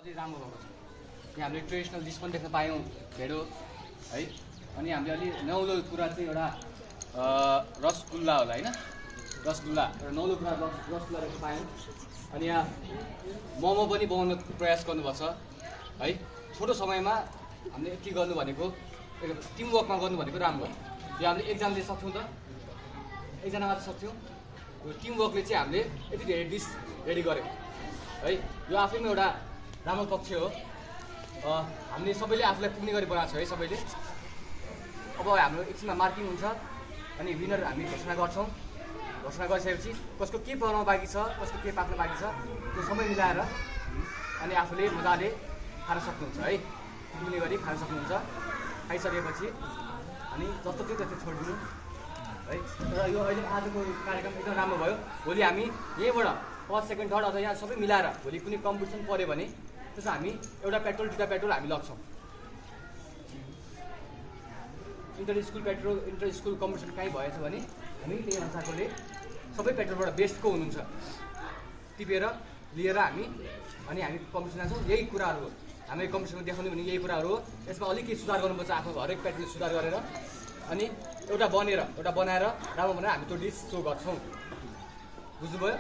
अलि राम्रो भएको छ। यहाँ हामीले ट्रेडिसनल डिस पनि देख्न पायौँ ढेँडो है। अनि हामीले अलि नौलो कुरा चाहिँ एउटा रसगुल्ला होला होइन, रसगुल्ला एउटा नौलो कुरा रसगुल्ला देख्न पायौँ। अनि यहाँ मोमो पनि बनाउन प्रयास गर्नुभएको छ है। छोटो समयमा हामीले के गर्नु भनेको टिमवर्कमा गर्नु भनेको राम्रो। यो हामीले एकजनाले सक्छौँ त, एकजना मात्र सक्छौँ। यो टिमवर्कले चाहिँ हामीले यति धेरै डिस रेडी गऱ्यौँ है। यो आफैमा एउटा राम्रो पक्ष हो। हामीले सबैले आफूलाई पुग्ने गरी बनाएको छ है सबैले। अब हाम्रो एकछिनमा मार्किङ हुन्छ अनि विनर हामी घोषणा गर्छौँ। घोषणा गरिसकेपछि कसको के बनाउनु बाँकी छ, कसको के पाक्नु बाँकी छ त्यो सबै मिलाएर अनि आफूले मजाले खान सक्नुहुन्छ है। पुग्ने गरी खान सक्नुहुन्छ। खाइसकेपछि अनि जस्तो थियो त्यस्तो छोडिदिनु है। र यो अहिले आजको कार्यक्रम एकदम राम्रो भयो। भोलि हामी यहीँबाट फर्स्ट सेकेन्ड थर्ड अथवा यहाँ सबै मिलाएर भोलि कुनै कम्पिटिसन पऱ्यो भने त्यसमा हामी एउटा पेट्रोल दुईवटा पेट्रोल हामी लग्छौँ। इन्टर स्कुल कम्पिटिसन कहीँ भएछ भने हामी त्यही अनुसारकोले सबै पेट्रोलबाट बेस्टको हुनुहुन्छ टिपेर लिएर हामी अनि हामी कम्पिटिसन जान्छौँ। यही कुराहरू हो हामी कम्पिटिसनमा देखाउने भने यही कुराहरू हो। यसमा अलिक केही सुधार गर्नुपर्छ आफ्नो हरेक पेट्रोल सुधार गरेर अनि एउटा बनाएर राम्रो भनेर हामी त्यो डिस सो गर्छौँ। बुझ्नुभयो?